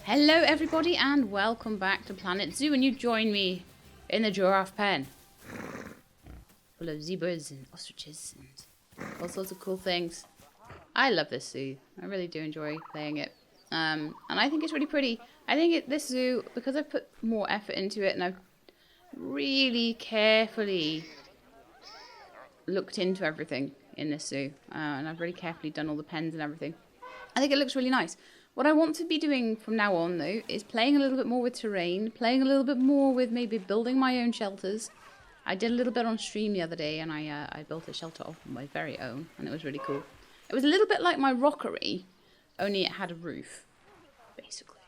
Hello everybody and welcome back to Planet Zoo, and you join me in the giraffe pen full of zebras and ostriches and all sorts of cool things. I love this zoo. I really do enjoy playing it. And I think it's really pretty. I think this zoo, because I've put more effort into it and I've really carefully looked into everything in this zoo, and I've really carefully done all the pens and everything, I think it looks really nice. What I want to be doing from now on, though, is playing a little bit more with terrain, playing a little bit more with maybe building my own shelters. I did a little bit on stream the other day, and I built a shelter of my very own, and it was really cool. It was a little bit like my rockery, only it had a roof, basically.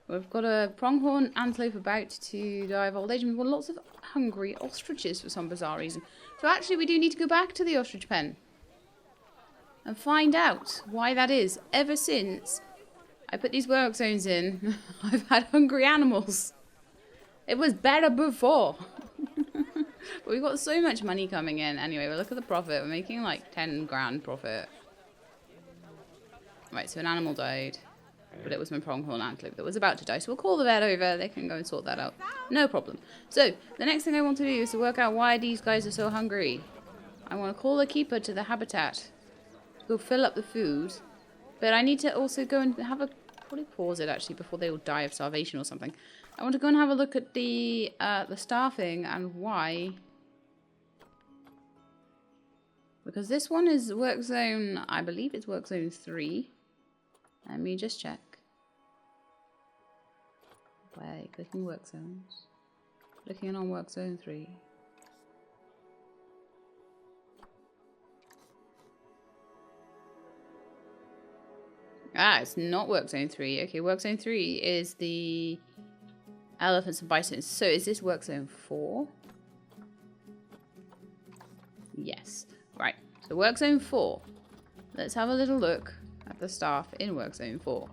We've got a pronghorn antelope about to die of old age, and we've got lots of hungry ostriches for some bizarre reason. So actually, we do need to go back to the ostrich pen and find out why that is. Ever since I put these work zones in, I've had hungry animals. It was better before. But we've got so much money coming in. Anyway, we'll look at the profit. We're making like 10 grand profit. Right, so an animal died. But it was my pronghorn antelope that was about to die. So we'll call the vet over. They can go and sort that out. No problem. So, the next thing I want to do is to work out why these guys are so hungry. I want to call the keeper to the habitat. Go fill up the food, but I need to also go and have a, probably pause it actually before they all die of starvation or something. I want to go and have a look at the staffing and why, because this one is work zone, I believe it's work zone 3. Let me just check. Wait, clicking work zones, clicking on work zone 3. Ah, it's not work zone 3. Okay, work zone 3 is the elephants and bisons. So is this work zone 4? Yes. Right. So work zone 4. Let's have a little look at the staff in work zone 4.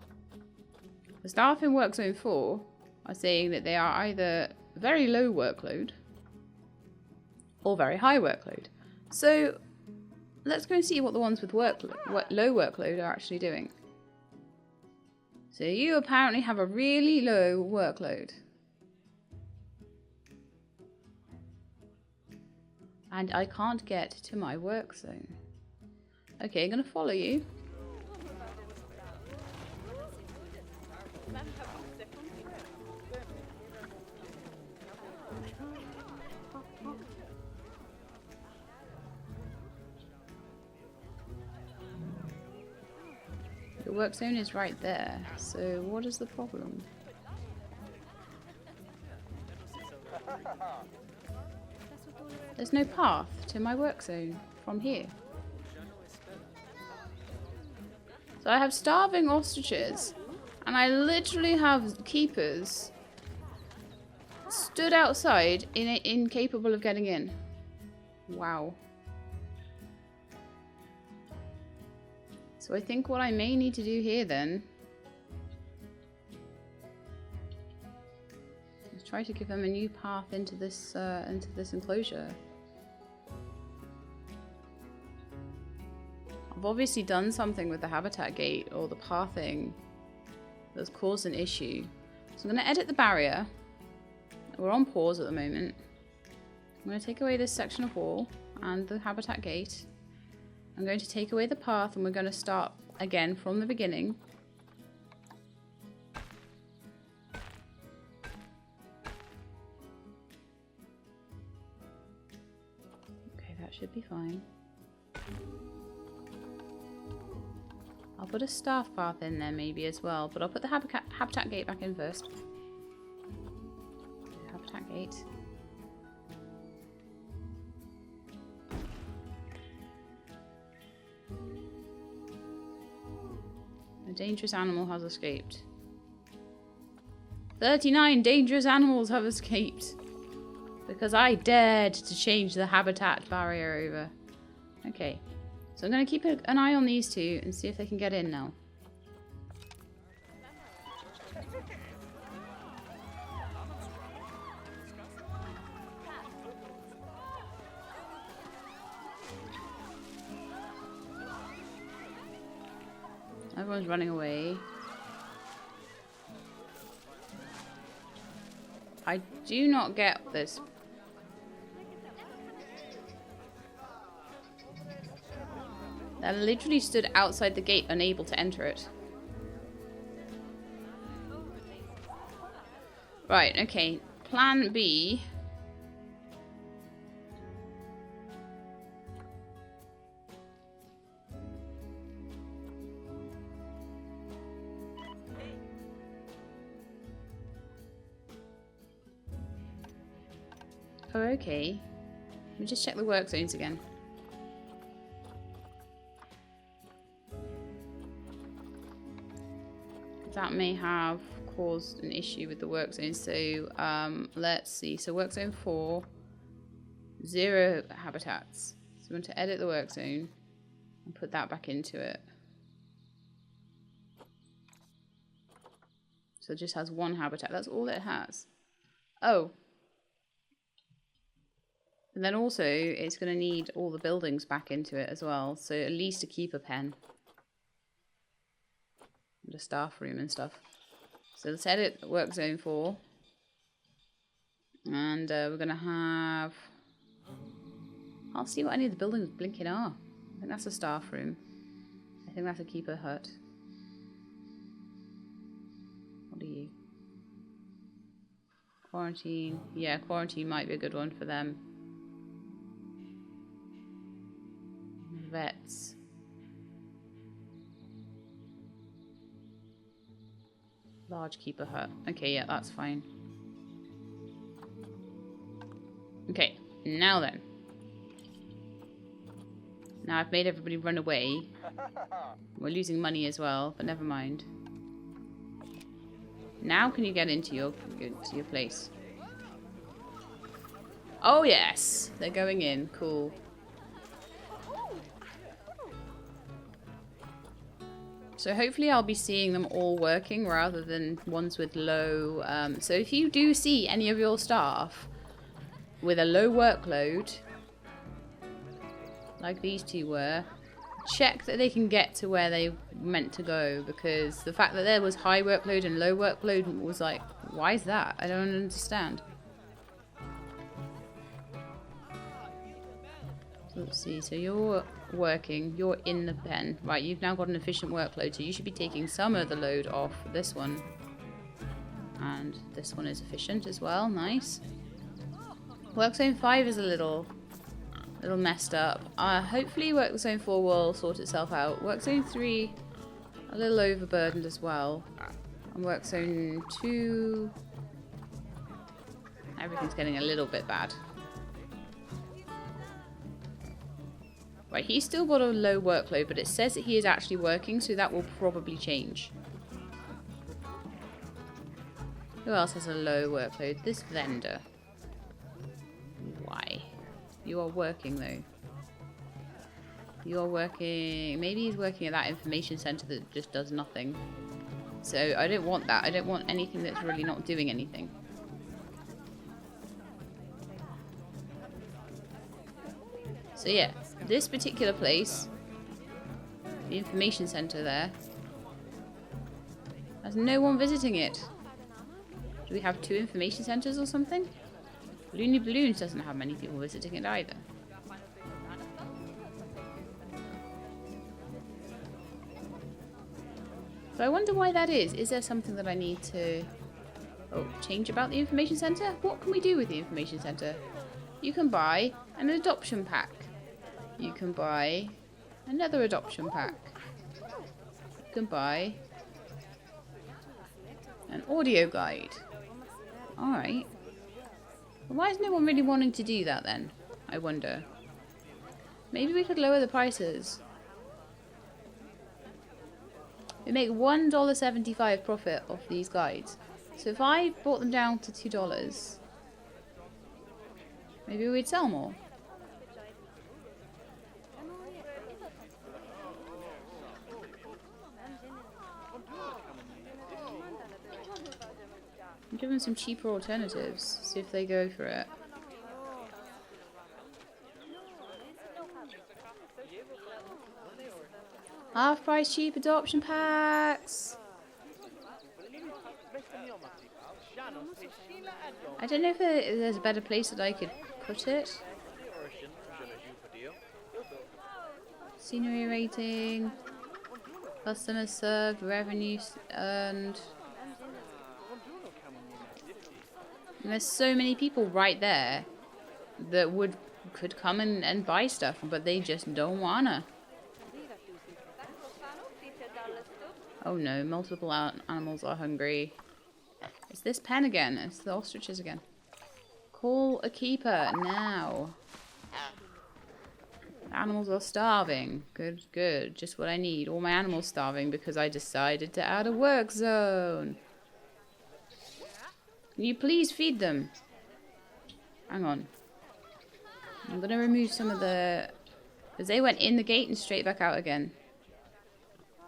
The staff in work zone 4 are saying that they are either very low workload or very high workload. So let's go and see what the ones with low workload are actually doing. So you apparently have a really low workload. And I can't get to my work zone. Okay, I'm going to follow you. The work zone is right there, so what is the problem? There's no path to my work zone from here. So I have starving ostriches, and I literally have keepers stood outside incapable of getting in. Wow. So I think what I may need to do here then is try to give them a new path into this enclosure. I've obviously done something with the habitat gate or the pathing that's caused an issue. So I'm going to edit the barrier. We're on pause at the moment. I'm going to take away this section of wall and the habitat gate. I'm going to take away the path and we're going to start again from the beginning. Okay, that should be fine. I'll put a staff path in there maybe as well, but I'll put the habitat gate back in first. Habitat gate. A dangerous animal has escaped. 39 dangerous animals have escaped. Because I dared to change the habitat barrier over. Okay. So I'm going to keep an eye on these two and see if they can get in now. Everyone's running away. I do not get this. They literally stood outside the gate, unable to enter it. Right, okay. Plan B. Oh, okay. Let me just check the work zones again. That may have caused an issue with the work zone. So let's see. So work zone 4, 0 habitats. So we want to edit the work zone and put that back into it. So it just has 1 habitat. That's all it has. Oh. And then also it's going to need all the buildings back into it as well. So at least a keeper pen. And a staff room and stuff. So let's edit work zone 4. And we're going to have... I'll see what any of the buildings blinking are. I think that's a staff room. I think that's a keeper hut. What are you? Quarantine. Yeah, quarantine might be a good one for them. Vets. Large keeper hut. Okay, yeah, that's fine. Okay, now then. Now I've made everybody run away. We're losing money as well, but never mind. Now can you get into your place? Oh yes! They're going in. Cool. So hopefully I'll be seeing them all working rather than ones with low... so if you do see any of your staff with a low workload, like these two were, check that they can get to where they meant to go, because the fact that there was high workload and low workload was like, why is that? I don't understand. So let's see, so you're working, you're in the pen. Right, you've now got an efficient workload, so you should be taking some of the load off this one. And this one is efficient as well, nice. Work zone 5 is a little messed up. Hopefully work zone 4 will sort itself out. Work zone 3, a little overburdened as well. And work zone 2, everything's getting a little bit bad. Right, he's still got a low workload, but it says that he is actually working, so that will probably change. Who else has a low workload? This vendor. Why? You are working though. You are working... Maybe he's working at that information center that just does nothing. So I don't want that. I don't want anything that's really not doing anything. So yeah, this particular place, the information center there, has no one visiting it. Do we have 2 information centers or something? Looney Balloons doesn't have many people visiting it either. But I wonder why that is. Is there something that I need to change about the information center? What can we do with the information center? You can buy an adoption pack. You can buy another adoption pack. You can buy an audio guide. Alright. Why is no one really wanting to do that then? I wonder. Maybe we could lower the prices. We make $1.75 profit off these guides. So if I brought them down to $2, maybe we'd sell more. Give them some cheaper alternatives. See if they go for it. Half price cheap adoption packs. I don't know if there's a better place that I could put it. Scenery rating, customers served, revenue earned. And there's so many people right there that could come and buy stuff, but they just don't wanna. Oh no, multiple animals are hungry. It's this pen again. It's the ostriches again. Call a keeper now. Animals are starving. Good, good. Just what I need. All my animals starving because I decided to add a work zone. Can you please feed them? Hang on. I'm going to remove some of the... Because they went in the gate and straight back out again.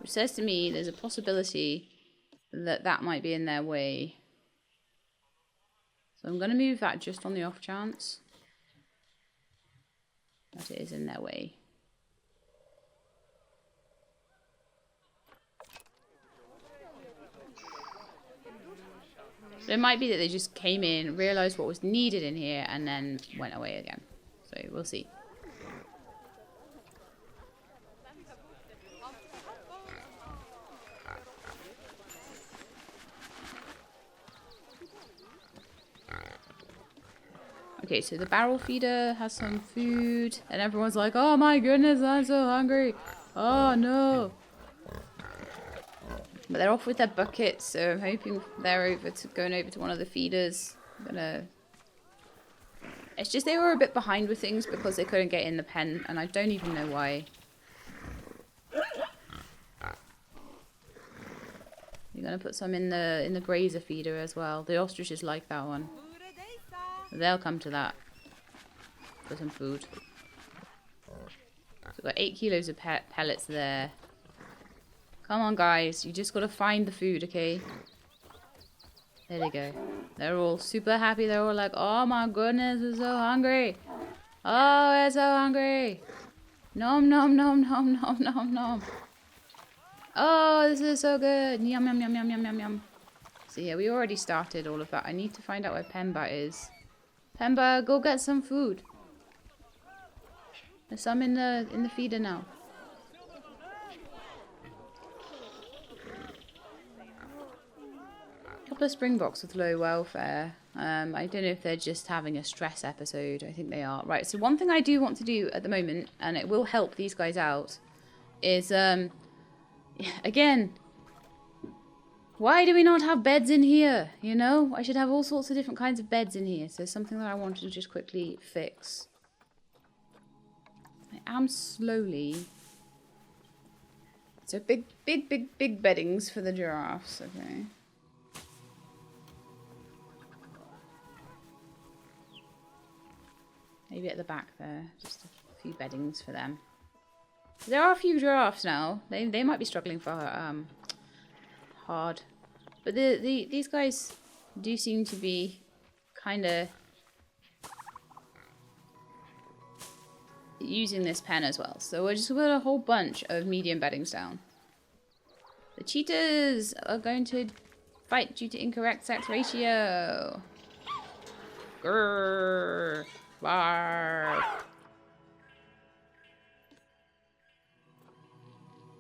Which says to me there's a possibility that that might be in their way. So I'm going to move that just on the off chance that it is in their way. But it might be that they just came in, realised what was needed in here, and then went away again. So we'll see. Okay, so the barrel feeder has some food, and everyone's like, oh my goodness, I'm so hungry. Oh no. But they're off with their buckets, so I'm hoping they're going over to one of the feeders. It's just they were a bit behind with things because they couldn't get in the pen, and I don't even know why. You're gonna put some in the grazer feeder as well. The ostriches like that one. They'll come to that for some food. So we've got 8 kilos of pellets there. Come on, guys. You just got to find the food, okay? There they go. They're all super happy. They're all like, oh my goodness, we're so hungry. Oh, we're so hungry. Nom, nom, nom, nom, nom, nom, nom. Oh, this is so good. Yum, yum, yum, yum, yum, yum, yum. So yeah, we already started all of that. I need to find out where Pemba is. Pemba, go get some food. There's some in the feeder now. A couple of springboks with low welfare. I don't know if they're just having a stress episode. I think they are. Right, so one thing I do want to do at the moment, and it will help these guys out, is, again, why do we not have beds in here? You know, I should have all sorts of different kinds of beds in here. So something that I wanted to just quickly fix. I am slowly. So big beddings for the giraffes. Okay. Maybe at the back there, just a few beddings for them. There are a few giraffes now. They might be struggling for hard, but these guys do seem to be kind of using this pen as well. So we're just put a whole bunch of medium beddings down. The cheetahs are going to fight due to incorrect sex ratio. Grrr, bark.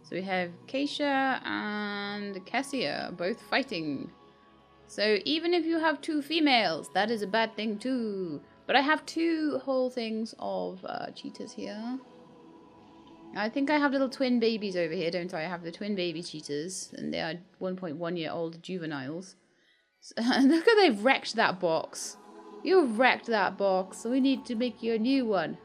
So we have Keisha and Cassia both fighting. So even if you have 2 females, that is a bad thing too. But I have 2 whole things of cheetahs here. I think I have little twin babies over here, don't I? I have the twin baby cheetahs, and they are 1.1-year-old juveniles. So, look how they've wrecked that box. You've wrecked that box, so we need to make you a new one.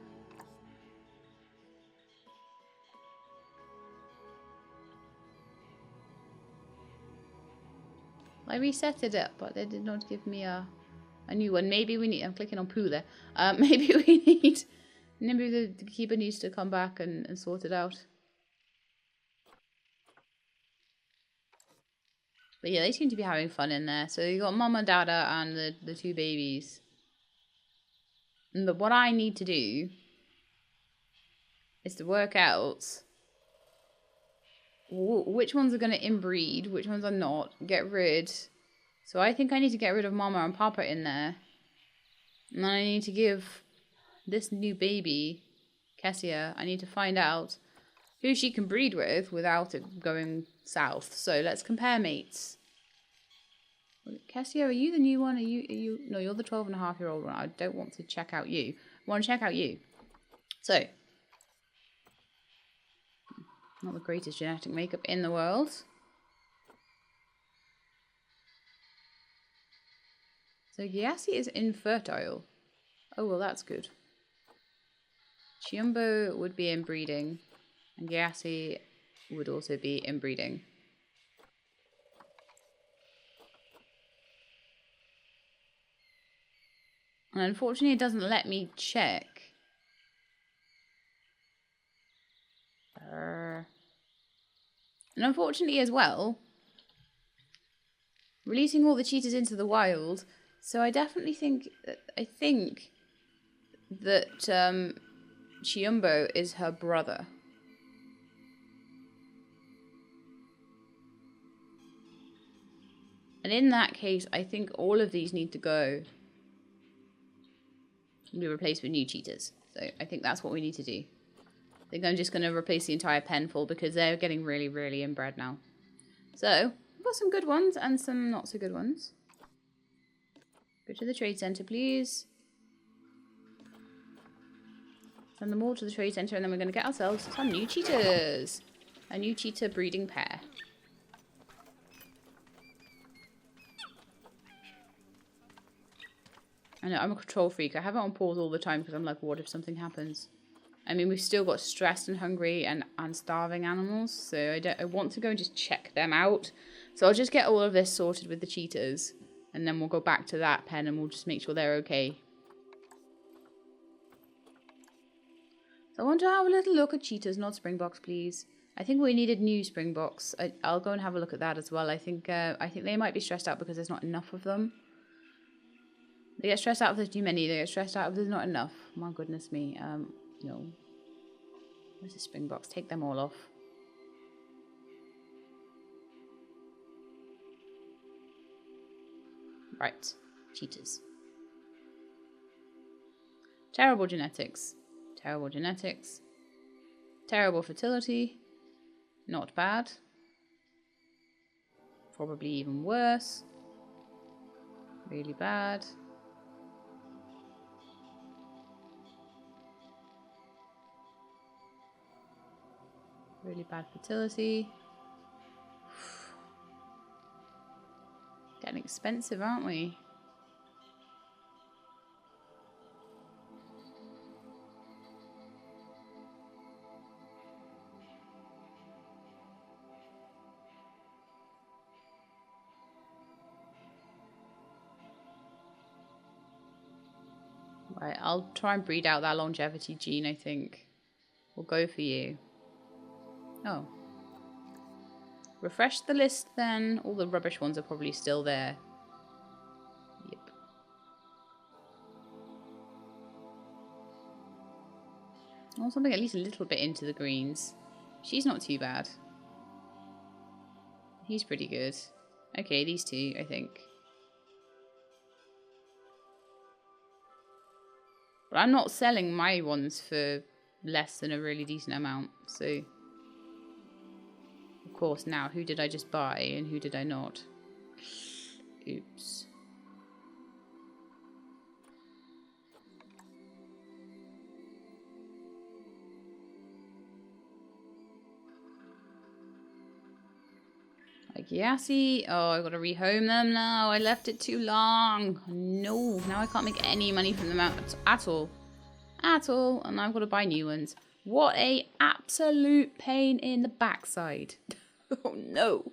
I reset it up, but they did not give me a new one. Maybe we need... I'm clicking on poo there. Maybe we need... Maybe the keeper needs to come back and sort it out. But yeah, they seem to be having fun in there. So you got Mama, Dada, and the 2 babies. But what I need to do is to work out which ones are going to inbreed, which ones are not. Get rid So I think I need to get rid of Mama and Papa in there. And then I need to give this new baby, Kessia, I need to find out who she can breed with without it going south. So let's compare mates. Kessia, are you the new one? Are you? No, you're the 12-and-a-half-year-old one. I don't want to check out you. I want to check out you. So, not the greatest genetic makeup in the world. So Gyasi is infertile. Oh, well, that's good. Chiumbo would be inbreeding, and Gyasi would also be inbreeding. And unfortunately, it doesn't let me check. And unfortunately as well, releasing all the cheetahs into the wild, so I definitely think, I think that Chiumbo is her brother. And in that case, I think all of these need to go and be replaced with new cheetahs. So I think that's what we need to do. I think I'm just going to replace the entire pen full because they're getting really, really inbred now. So, we've got some good ones and some not so good ones. Go to the trade center, please. Send them all to the trade center and then we're going to get ourselves some new cheetahs. A new cheetah breeding pair. I know, I'm a control freak. I have it on pause all the time because I'm like, what if something happens? I mean, we've still got stressed and hungry and starving animals, so I want to go and just check them out. So I'll just get all of this sorted with the cheetahs, and then we'll go back to that pen and we'll just make sure they're okay. So I want to have a little look at cheetahs, not springboks, please. I think we needed new springboks. I'll go and have a look at that as well. I think they might be stressed out because there's not enough of them. They get stressed out if there's too many. They get stressed out if there's not enough. My goodness me. No. Where's the springboks? Take them all off. Right. Cheetahs. Terrible genetics. Terrible genetics. Terrible fertility. Not bad. Probably even worse. Really bad. Really bad fertility. Getting expensive, aren't we? Right, I'll try and breed out that longevity gene, I think. We'll go for you. Oh. Refresh the list then. All the rubbish ones are probably still there. Yep. I want something at least a little bit into the greens. She's not too bad. He's pretty good. Okay, these two, I think. But I'm not selling my ones for less than a really decent amount, so... Of course, now, who did I just buy and who did I not? Oops. Like Yassi. Oh, I've got to rehome them now. I left it too long. No, now I can't make any money from them at all. At all. And I've got to buy new ones. What a absolute pain in the backside. Oh, no.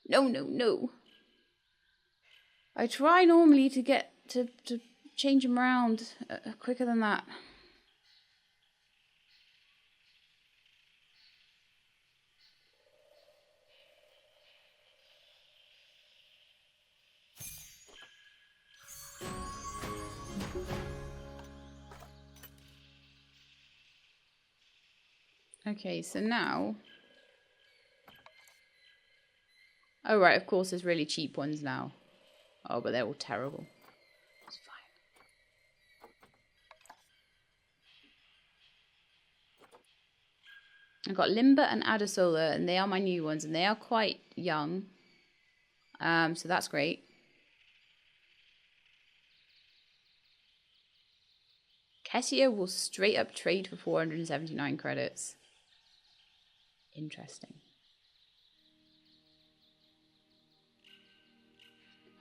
No, no, no. I try normally to get to change them around quicker than that. Okay, so now... Oh, right, of course, there's really cheap ones now. Oh, but they're all terrible. It's fine. I've got Limber and Adasola, and they are my new ones, and they are quite young. So that's great. Kessia will straight up trade for 479 credits. Interesting.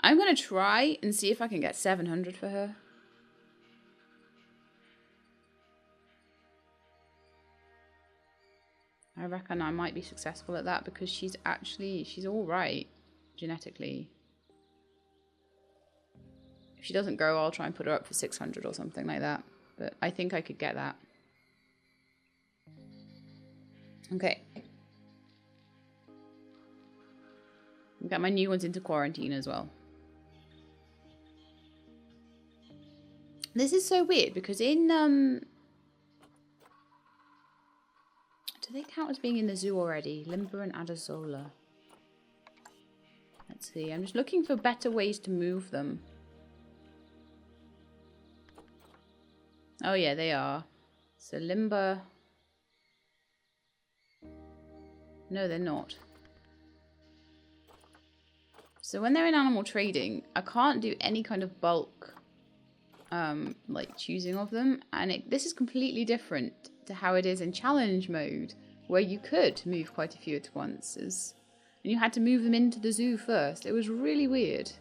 I'm going to try and see if I can get 700 for her. I reckon I might be successful at that because she's all right genetically. If she doesn't grow, I'll try and put her up for 600 or something like that. But I think I could get that. Okay. I've got my new ones into quarantine as well. This is so weird because in do they count as being in the zoo already? Limber and Adasola. Let's see. I'm just looking for better ways to move them. Oh yeah, they are. So Limber. No, they're not. So when they're in animal trading, I can't do any kind of bulk like choosing of them, and this is completely different to how it is in challenge mode, where you could move quite a few at once, and you had to move them into the zoo first. It was really weird.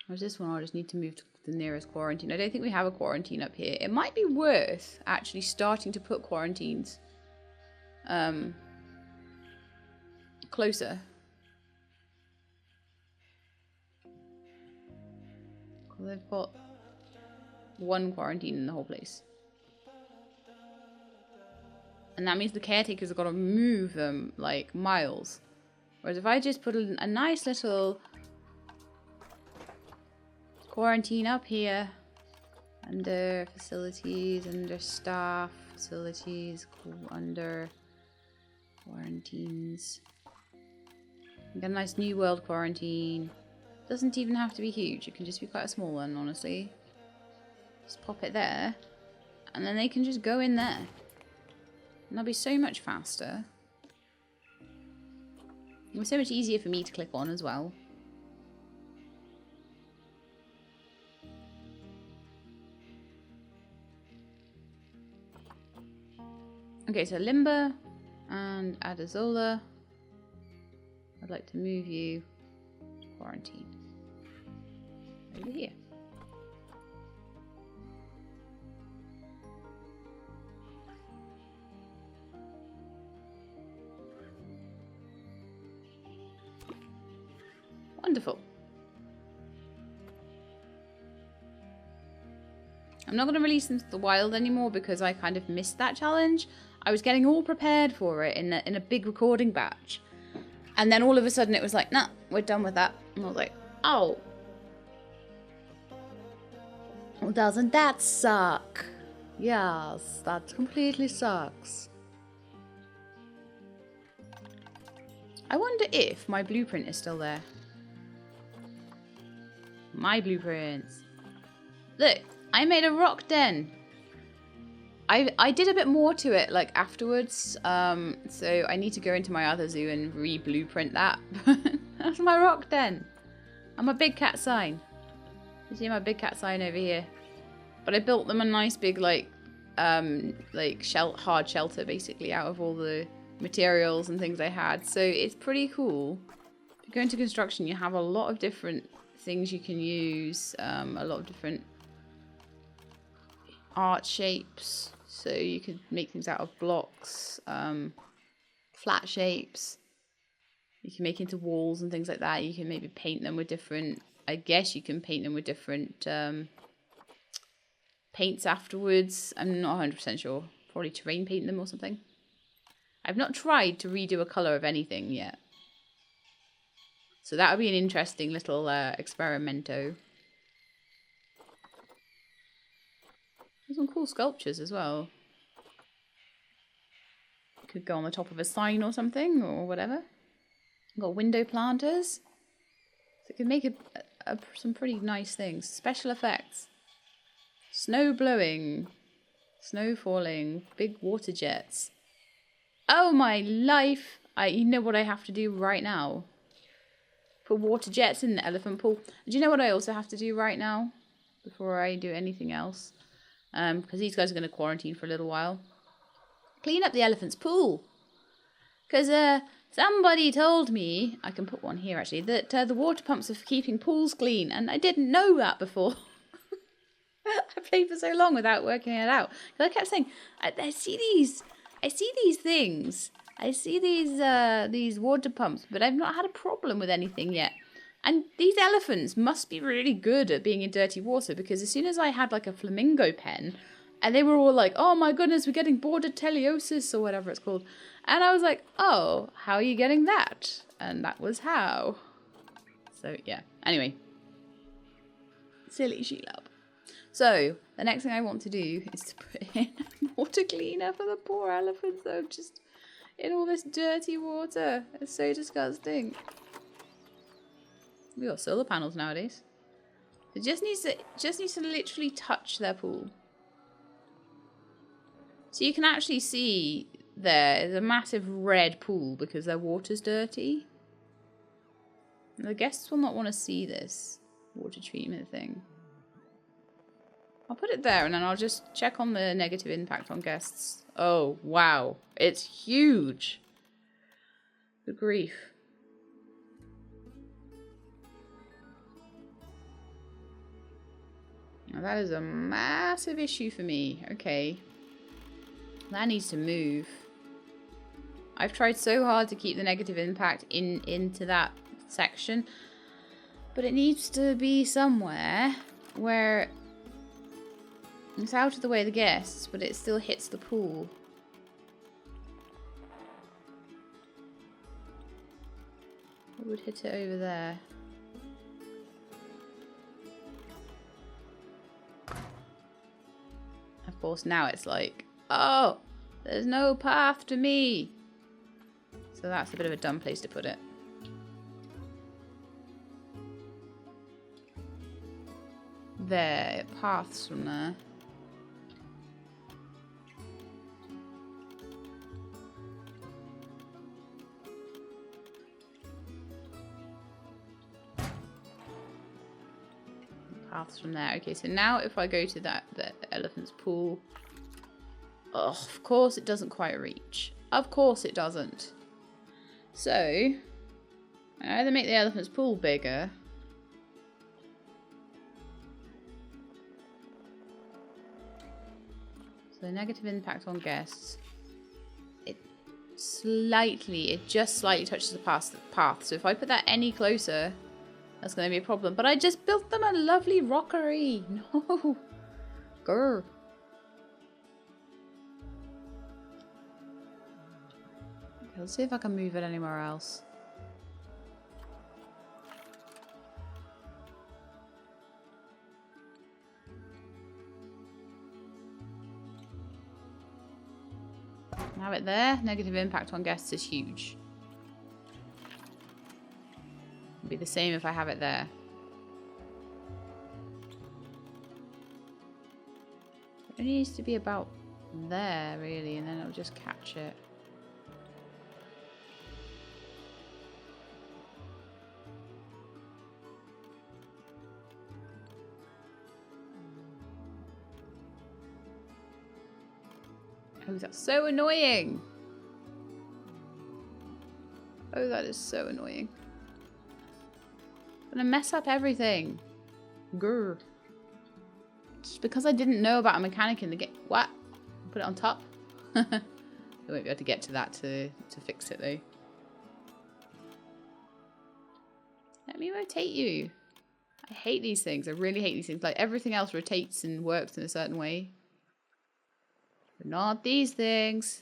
Whereas this one, I'll just need to move to the nearest quarantine. I don't think we have a quarantine up here. It might be worth actually starting to put quarantines closer. They've got one quarantine in the whole place. And that means the caretakers have got to move them like miles. Whereas if I just put a nice little quarantine up here, under facilities, under staff, facilities, under quarantines. Get a nice New World quarantine. Doesn't even have to be huge. It can just be quite a small one, honestly. Just pop it there. And then they can just go in there. And that'll be so much faster. It was so much easier for me to click on as well. Okay, so Limber and Adasola. I'd like to move you to quarantine. Over here. Wonderful. I'm not going to release them to the wild anymore because I kind of missed that challenge. I was getting all prepared for it in a big recording batch. And then all of a sudden it was like, nah, we're done with that. And I was like, oh. Well, doesn't that suck? Yes, that completely sucks. I wonder if my blueprint is still there. My blueprints. Look, I made a rock den. I did a bit more to it like afterwards. So I need to go into my other zoo and re-blueprint that. That's my rock den. And my big cat sign. You see my big cat sign over here? But I built them a nice big hard shelter basically out of all the materials and things I had. So it's pretty cool. If you go into construction, you have a lot of different things you can use. A lot of different art shapes. So you could make things out of blocks, flat shapes. You can make into walls and things like that. You can maybe paint them with different, I guess you can paint them with different paints afterwards. I'm not 100% sure. Probably terrain paint them or something. I've not tried to redo a colour of anything yet. So that would be an interesting little experimento. There's some cool sculptures as well. Could go on the top of a sign or something, or whatever. Got window planters. So it could make some pretty nice things. Special effects. Snow blowing. Snow falling. Big water jets. Oh my life! You know what I have to do right now? Put water jets in the elephant pool. Do you know what I also have to do right now? Before I do anything else? Because these guys are going to quarantine for a little while. Clean up the elephant's pool. Because somebody told me, I can put one here actually, that the water pumps are for keeping pools clean. And I didn't know that before. I played for so long without working it out. Because I kept saying, I see these things. I see these water pumps, but I've not had a problem with anything yet. And these elephants must be really good at being in dirty water, because as soon as I had like a flamingo pen, and they were all like, oh my goodness, we're getting borderteliosis or whatever it's called. And I was like, oh, how are you getting that? And that was how. So yeah, anyway. Silly Sheila. So the next thing I want to do is to put in water cleaner for the poor elephants that are just in all this dirty water. It's so disgusting. We got solar panels nowadays. It just needs to literally touch their pool. So you can actually see there's a massive red pool because their water's dirty. And the guests will not want to see this water treatment thing. I'll put it there and then I'll just check on the negative impact on guests. Oh, wow. It's huge. Good grief. Now that is a massive issue for me. Okay. That needs to move. I've tried so hard to keep the negative impact into that section. But it needs to be somewhere where it's out of the way of the guests, but it still hits the pool. It would hit it over there. Of course, now it's like, oh, there's no path to me. So that's a bit of a dumb place to put it. There, it paths from there. Paths from there. Okay, so now if I go to the elephant's pool, oh, of course it doesn't quite reach. Of course it doesn't. So I either make the elephant's pool bigger, so negative impact on guests. It just slightly touches the path. So if I put that any closer, that's going to be a problem. But I just built them a lovely rockery. No. Grr. Okay, let's see if I can move it anywhere else. Have it there. Negative impact on guests is huge. It'll be the same if I have it there. It needs to be about there, really, and then it'll just catch it. Oh, that's so annoying. Oh, that is so annoying. I'm gonna mess up everything. Grr. Just because I didn't know about a mechanic in the game. What? Put it on top? I won't be able to get to that to fix it though. Let me rotate you. I hate these things. I really hate these things. Like everything else rotates and works in a certain way. But not these things.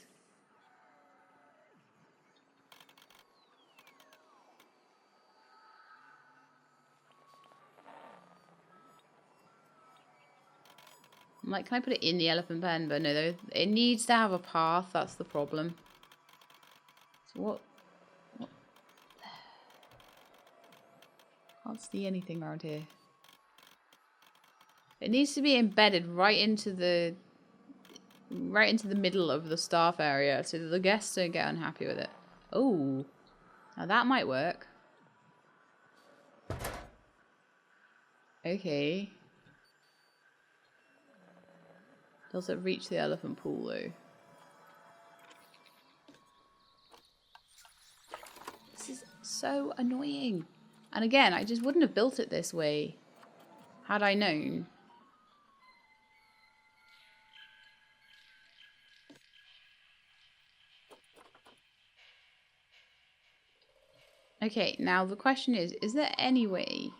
I'm like, can I put it in the elephant pen? But no, it needs to have a path. That's the problem. What? Can't see anything around here. It needs to be embedded right into the middle of the staff area so that the guests don't get unhappy with it. Oh, now that might work. Okay. Does it reach the elephant pool though? This is so annoying. And again, I just wouldn't have built it this way had I known. Okay, now the question is there any way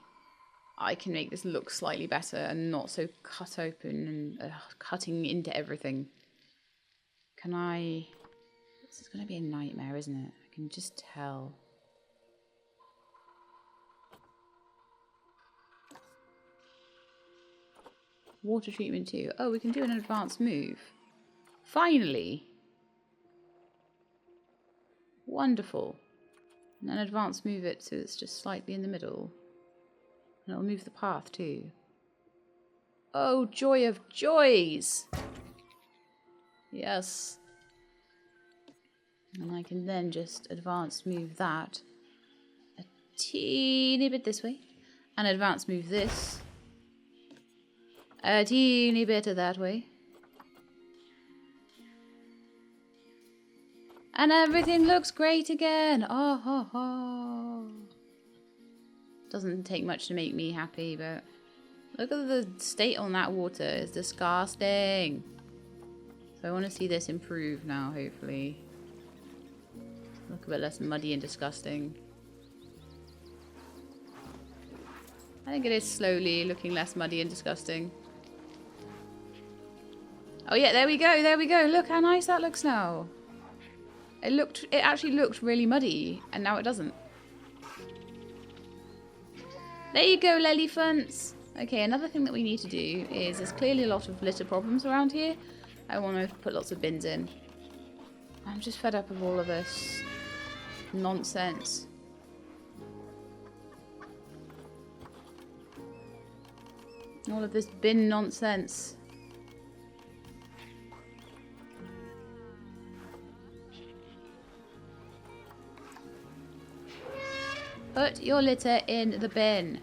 I can make this look slightly better and not so cut open and cutting into everything? Can I... This is going to be a nightmare, isn't it? I can just tell. Water treatment too. Oh, we can do an advanced move. Finally! Wonderful. And then advance move it so it's just slightly in the middle. And it'll move the path too. Oh, joy of joys! Yes. And I can then just advance move that a teeny bit this way. And advance move this a teeny bit that way. And everything looks great again. Oh, ho, ho. Doesn't take much to make me happy, but look at the state on that water. It's disgusting. So I want to see this improve now, hopefully. Look a bit less muddy and disgusting. I think it is slowly looking less muddy and disgusting. Oh yeah, there we go, there we go. Look how nice that looks now. It actually looked really muddy, and now it doesn't. There you go, elephants. Okay, another thing that we need to do is there's clearly a lot of litter problems around here. I want to put lots of bins in. I'm just fed up of all of this nonsense. All of this bin nonsense. Put your litter in the bin.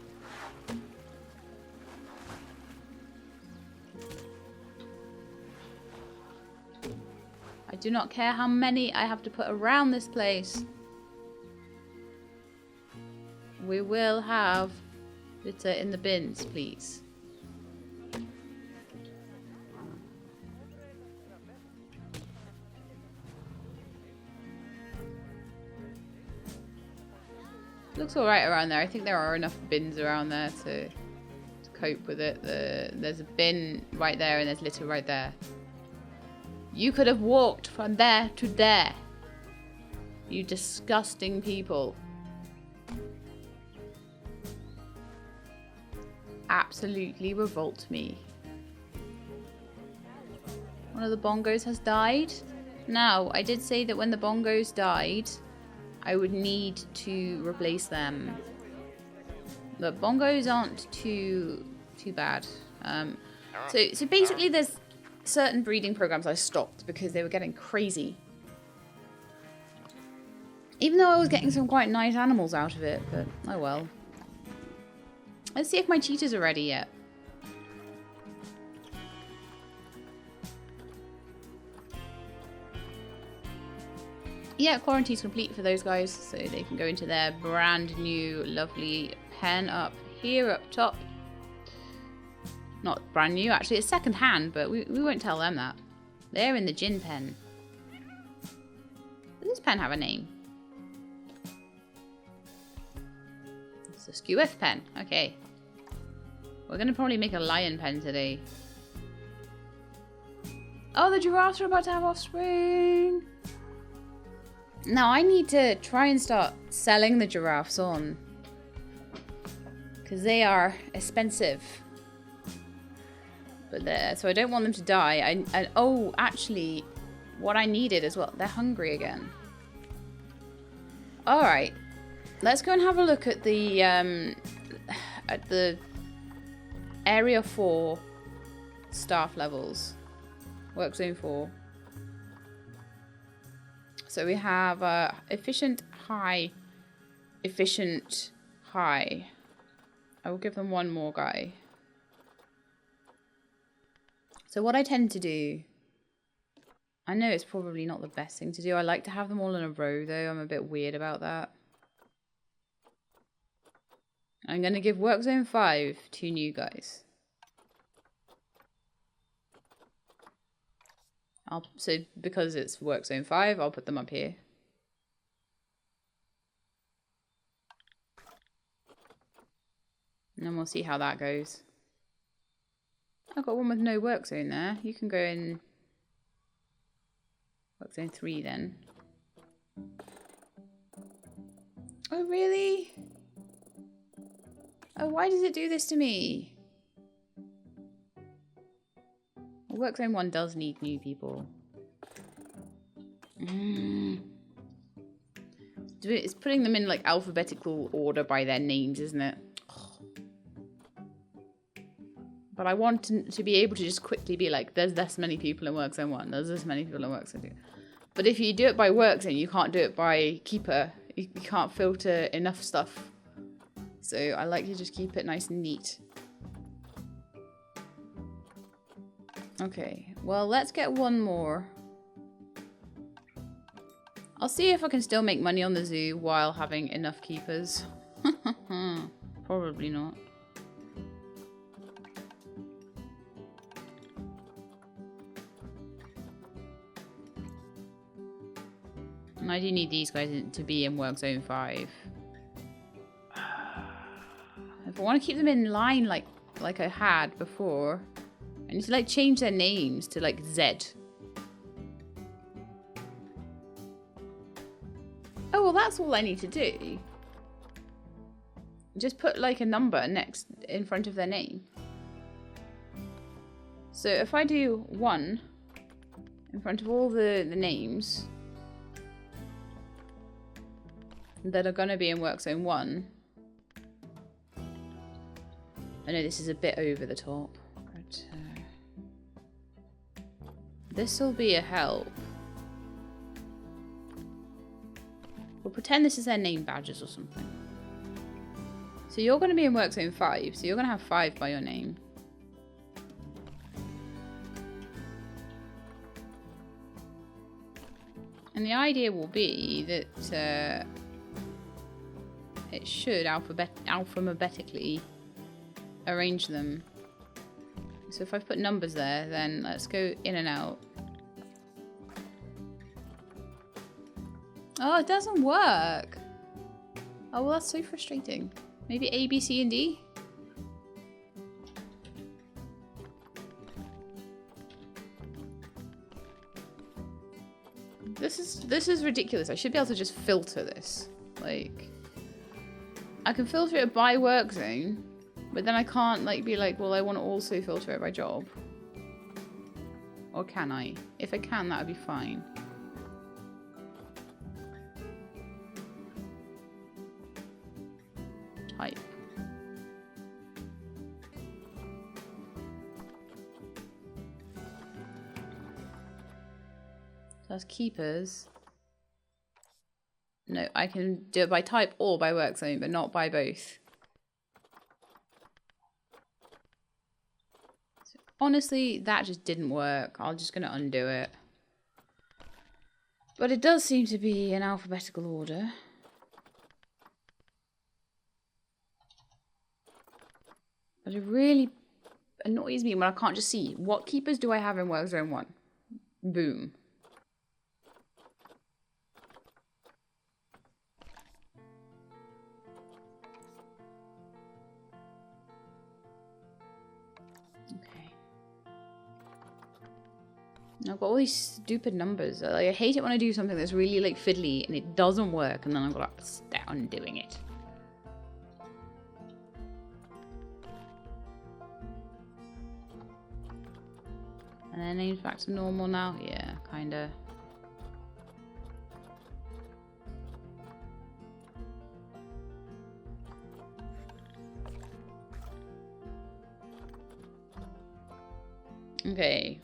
I do not care how many I have to put around this place. We will have litter in the bins, please. Looks alright around there. I think there are enough bins around there to cope with it. There's a bin right there and there's litter right there. You could have walked from there to there. You disgusting people. Absolutely revolt me. One of the bongos has died. Now, I did say that when the bongos died, I would need to replace them. The bongos aren't too bad. So basically there's certain breeding programs I stopped because they were getting crazy. Even though I was getting some quite nice animals out of it, but oh well. Let's see if my cheetahs are ready yet. Yeah, quarantine's complete for those guys, so they can go into their brand new lovely pen up here up top. Not brand new, actually, it's second hand, but we won't tell them that. They're in the gin pen. Does this pen have a name? It's a skew-f pen, okay. We're gonna probably make a lion pen today. Oh, the giraffes are about to have offspring! Now I need to try and start selling the giraffes on. Because they are expensive. But so I don't want them to die. Oh, actually, what I needed as well. They're hungry again. Alright. Let's go and have a look at the Area 4 staff levels. Work zone 4. So we have efficient, high, efficient, high. I will give them one more guy. So what I tend to do, I know it's probably not the best thing to do. I like to have them all in a row though. I'm a bit weird about that. I'm going to give work zone 5 2 new guys. So because it's work zone 5, I'll put them up here. And then we'll see how that goes. I've got one with no work zone there. You can go in work zone 3 then. Oh really? Oh, why does it do this to me? Work zone 1 does need new people. It's putting them in like alphabetical order by their names, isn't it? But I want to be able to just quickly be like, there's this many people in work zone 1, there's this many people in work zone 2. But if you do it by work zone, you can't do it by keeper. You can't filter enough stuff. So I like to just keep it nice and neat. Okay, well, let's get one more. I'll see if I can still make money on the zoo while having enough keepers. Probably not. And I do need these guys to be in work zone 5. If I want to keep them in line like I had before, I need to like change their names to like Z. Oh, well, that's all I need to do. Just put like a number next in front of their name. So if I do 1 in front of all the names that are going to be in work zone 1. I know this is a bit over the top, but this will be a help. We'll pretend this is their name badges or something. So you're going to be in work zone 5, so you're going to have 5 by your name. And the idea will be that it should alphabetically arrange them. So if I've put numbers there, then let's go in and out. Oh, it doesn't work. Oh, well, that's so frustrating. Maybe A, B, C, and D? This is ridiculous. I should be able to just filter this. Like, I can filter it by work zone, but then I can't like be like, well, I want to also filter it by job. Or can I? If I can, that would be fine. Type. So that's keepers. No, I can do it by type or by work zone, but not by both. So honestly, that just didn't work. I'm just going to undo it. But it does seem to be in alphabetical order. But it really annoys me when I can't just see what keepers do I have in work zone 1. Boom. I've got all these stupid numbers. Like, I hate it when I do something that's really like fiddly and it doesn't work, and then I've got to stay on doing it. And their name's back to normal now. Yeah, kinda. Okay.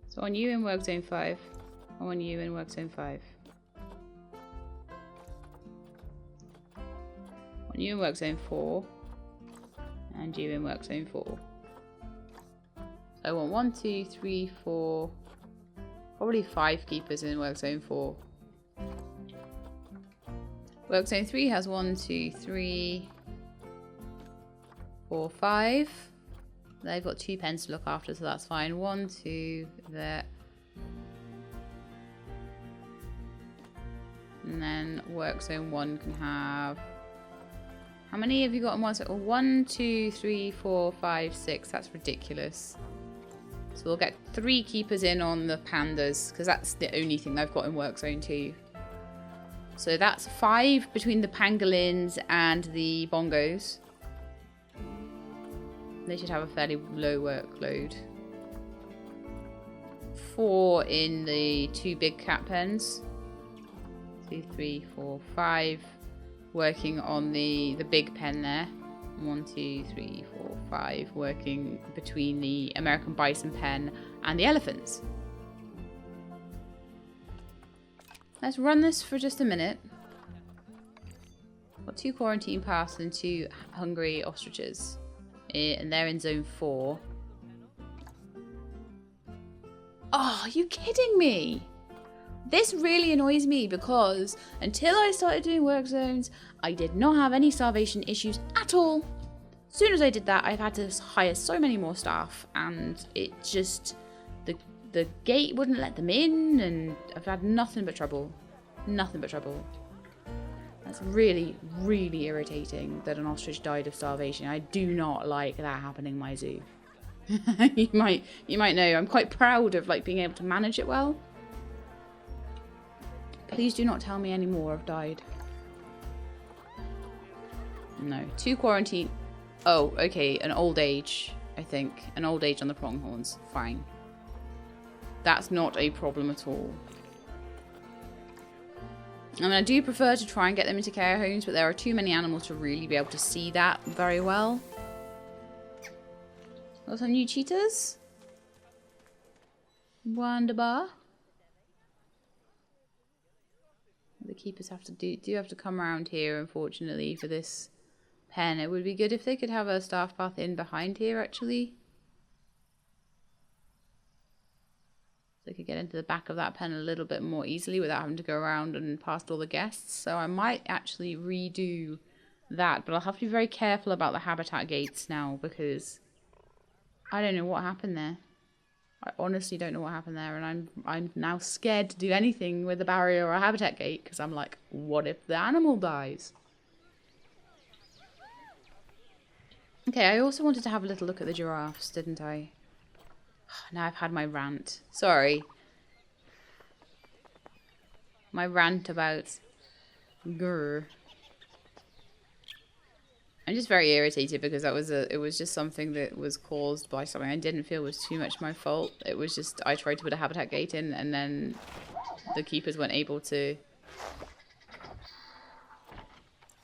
So on you in work zone 5. I want you in work zone 5. On you in work zone 4. And you in work zone 4. I want 1, 2, 3, 4. Probably 5 keepers in work zone 4. Work zone 3 has 1, 2, 3, 4, 5. They've got 2 pens to look after, so that's fine. 1, 2, there. And then work zone 1 can have... How many have you got in one zone? 1, 2, 3, 4, 5, 6. That's ridiculous. So we'll get 3 keepers in on the pandas, because that's the only thing I've got in work zone 2. So that's 5 between the pangolins and the bongos. They should have a fairly low workload. 4 in the 2 big cat pens. 2, 3, 4, 5. Working on the big pen there. 1, 2, 3, 4, 5. Working between the American bison pen and the elephants. Let's run this for just a minute. Got 2 quarantine paths and 2 hungry ostriches. And they're in zone 4. Oh, are you kidding me? This really annoys me because until I started doing work zones, I did not have any starvation issues at all. As soon as I did that, I've had to hire so many more staff, and it just... The gate wouldn't let them in, and I've had nothing but trouble. Nothing but trouble. That's really, really irritating that an ostrich died of starvation. I do not like that happening in my zoo. you might know I'm quite proud of being able to manage it well. Please do not tell me any more have died. No. 2 quarantine. Oh, okay. An old age, I think. An old age on the pronghorns. Fine. That's not a problem at all. I mean, I do prefer to try and get them into care homes, but there are too many animals to really be able to see that very well. Got some new cheetahs. Wonderbar. The keepers do have to come around here, unfortunately, for this pen. It would be good if they could have a staff path in behind here, actually. They could get into the back of that pen a little bit more easily without having to go around and past all the guests. So I might actually redo that, but I'll have to be very careful about the habitat gates now because I don't know what happened there. I honestly don't know what happened there, and I'm now scared to do anything with a barrier or a habitat gate because I'm like, what if the animal dies? Okay, I also wanted to have a little look at the giraffes, didn't I? Now I've had my rant. Sorry. My rant about grr. I'm just very irritated because it was just something that was caused by something I didn't feel was too much my fault. It was just I tried to put a habitat gate in and then the keepers weren't able to.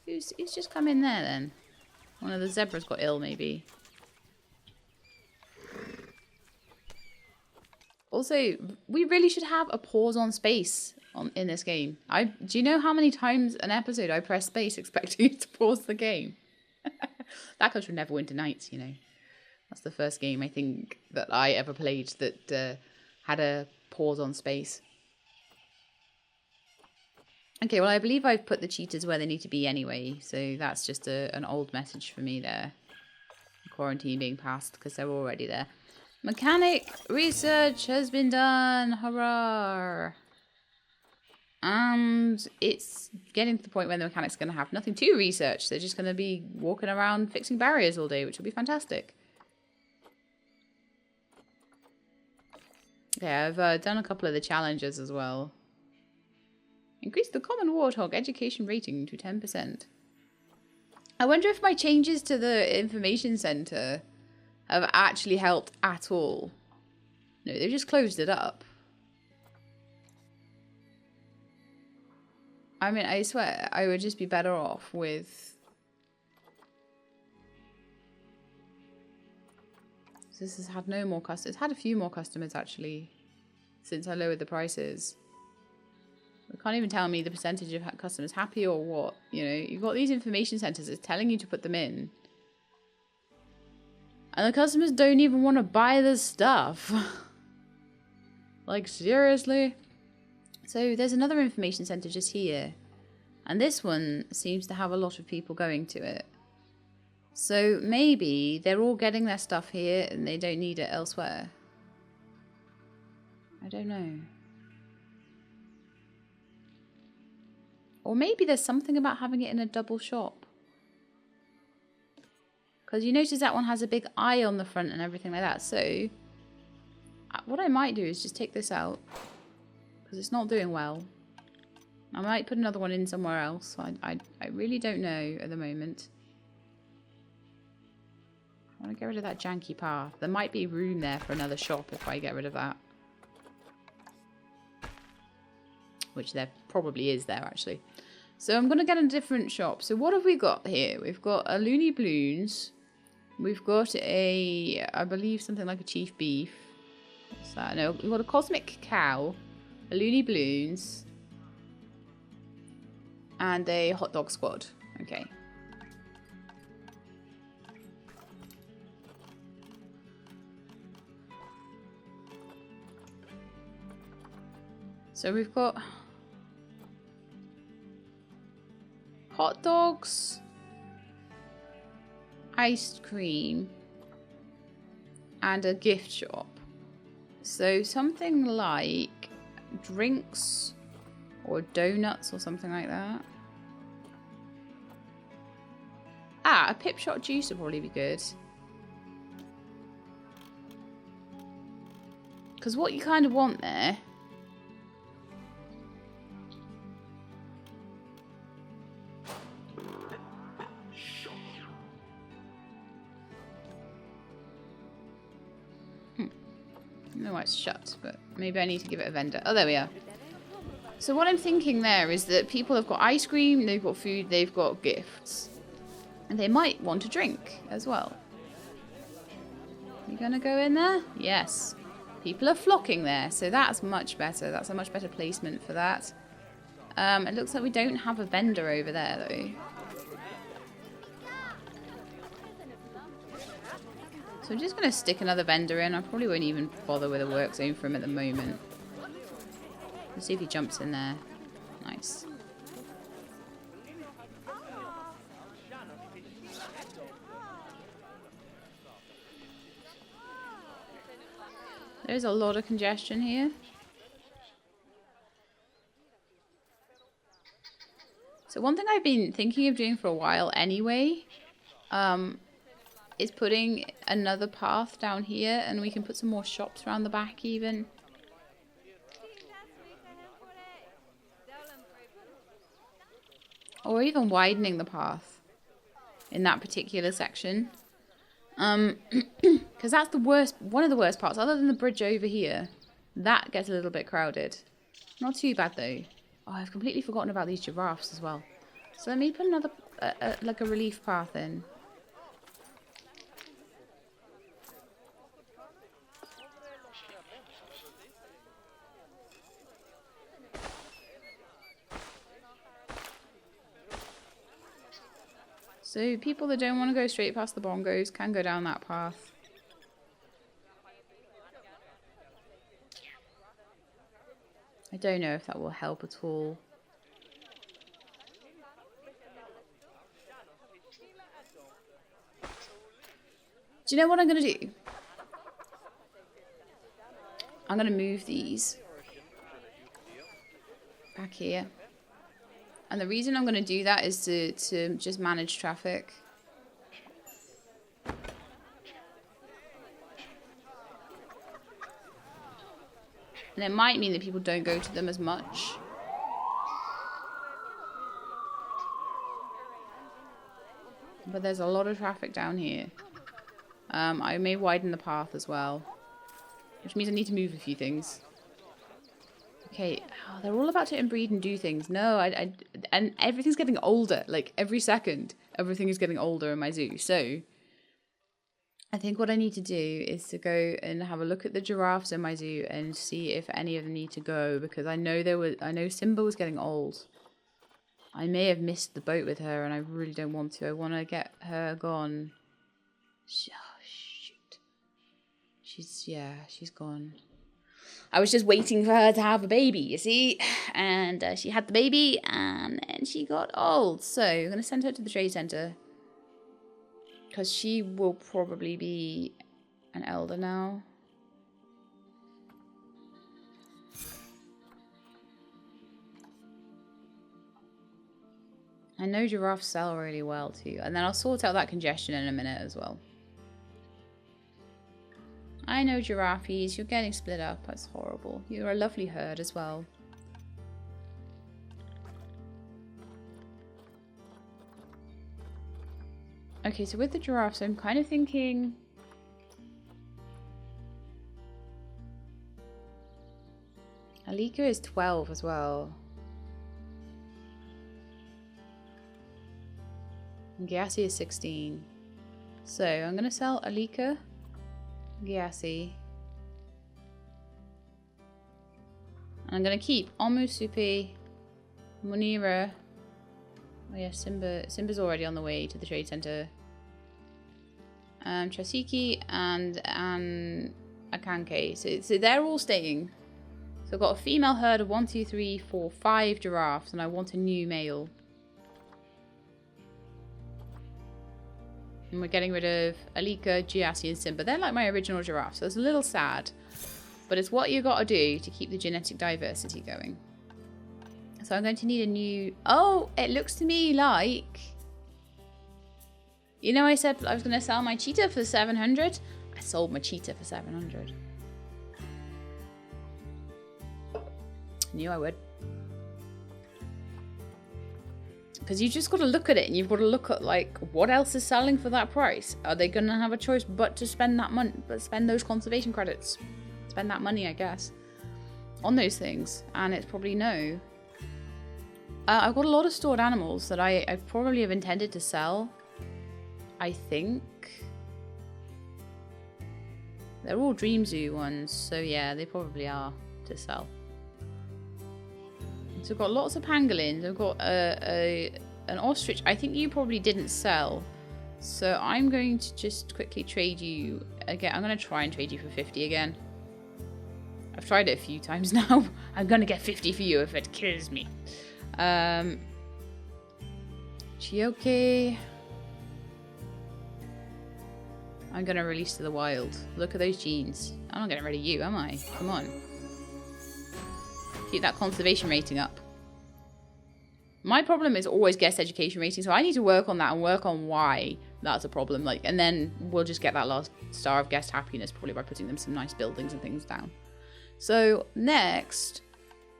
Who's just come in there then? One of the zebras got ill maybe. Also, we really should have a pause on space in this game. Do you know how many times an episode I press space expecting it to pause the game? That comes from Neverwinter Nights, you know. That's the first game I think that I ever played that had a pause on space. Okay, well I believe I've put the cheetahs where they need to be anyway, so that's just an old message for me there. Quarantine being passed because they're already there. Mechanic research has been done. Hurrah! And it's getting to the point where the mechanic's going to have nothing to research. They're just going to be walking around fixing barriers all day, which will be fantastic. Okay, I've done a couple of the challenges as well. Increase the common warthog education rating to 10%. I wonder if my changes to the information centre have actually helped at all. No, they've just closed it up. I mean, I swear, I would just be better off with... This has had no more customers. It's had a few more customers, actually, since I lowered the prices. It can't even tell me the percentage of customers happy or what. You know, you've got these information centers. It's telling you to put them in. And the customers don't even want to buy the stuff. Like, seriously? So there's another information center just here. And this one seems to have a lot of people going to it. So maybe they're all getting their stuff here and they don't need it elsewhere. I don't know. Or maybe there's something about having it in a double shop. Because you notice that one has a big eye on the front and everything like that. So what I might do is just take this out. Because it's not doing well. I might put another one in somewhere else. I really don't know at the moment. I want to get rid of that janky path. There might be room there for another shop if I get rid of that. Which there probably is there, actually. So I'm going to get a different shop. So what have we got here? We've got a Looney Balloons. We've got a, I believe, something like a Chief Beef. What's that? No, we've got a Cosmic Cow. A Looney Balloons. And a Hot Dog Squad. Okay. So we've got hot dogs, ice cream, and a gift shop. So something like drinks or donuts or something like that. Ah, a Pip Shot juice would probably be good. Because what you kind of want there... No, it's shut, but maybe I need to give it a vendor. Oh, there we are. So what I'm thinking there is that people have got ice cream, they've got food, they've got gifts. And they might want a drink as well. You gonna go in there? Yes. People are flocking there, so that's much better. That's a much better placement for that. It looks like we don't have a vendor over there, though. So I'm just going to stick another vendor in. I probably won't even bother with a work zone for him at the moment. Let's see if he jumps in there. Nice. There's a lot of congestion here. So one thing I've been thinking of doing for a while anyway, is putting another path down here, and we can put some more shops around the back even. Or even widening the path in that particular section. Because that's the worst, one of the worst parts, other than the bridge over here. That gets a little bit crowded. Not too bad though. Oh, I've completely forgotten about these giraffes as well. So let me put another, like a relief path in. So people that don't want to go straight past the bongos can go down that path. I don't know if that will help at all. Do you know what I'm going to do? I'm going to move these back here. And the reason I'm going to do that is to just manage traffic. And it might mean that people don't go to them as much. But there's a lot of traffic down here. I may widen the path as well. Which means I need to move a few things. Okay, oh, they're all about to inbreed and do things. No, and everything's getting older. Like every second, everything is getting older in my zoo. So I think what I need to do is to go and have a look at the giraffes in my zoo and see if any of them need to go, because I know Simba was getting old. I may have missed the boat with her, and I really don't want to. I want to get her gone. Oh, shoot. She's gone. I was just waiting for her to have a baby, you see? And she had the baby, and then she got old. So I'm going to send her to the trade centre, because she will probably be an elder now. I know giraffes sell really well too. And then I'll sort out that congestion in a minute as well. I know giraffes, you're getting split up. That's horrible. You're a lovely herd as well. Okay, so with the giraffes, I'm kind of thinking... Alika is 12 as well. And Gyasi is 16. So I'm going to sell Alika, Gyasi. And I'm going to keep Omu, Supi, Munira. Oh yeah, Simba's already on the way to the trade centre. Chasiki and Akanke. So they're all staying. So I've got a female herd of 1, 2, 3, 4, 5 giraffes, and I want a new male. And we're getting rid of Alika, Gyasi, and Simba. They're like my original giraffes, so it's a little sad. But it's what you got to do to keep the genetic diversity going. So I'm going to need a new... Oh, it looks to me like... You know I said I was going to sell my cheetah for 700? I sold my cheetah for 700. Knew I would. Because you just got to look at it, and you've got to look at like what else is selling for that price. Are they going to have a choice but to spend that money, but spend those conservation credits, spend that money, I guess, on those things? And it's probably no. I've got a lot of stored animals that I probably have intended to sell. I think they're all Dream Zoo ones, so yeah, they probably are to sell. So I've got lots of pangolins. I've got an ostrich. I think you probably didn't sell. So I'm going to just quickly trade you again. I'm going to try and trade you for 50 again. I've tried it a few times now. I'm going to get 50 for you if it kills me. Chioke. I'm going to release to the wild. Look at those genes. I'm not getting rid of you, am I? Come on. Keep that conservation rating up. My problem is always guest education rating, so I need to work on that and work on why that's a problem. Like, and then we'll just get that last star of guest happiness probably by putting them some nice buildings and things down. So next,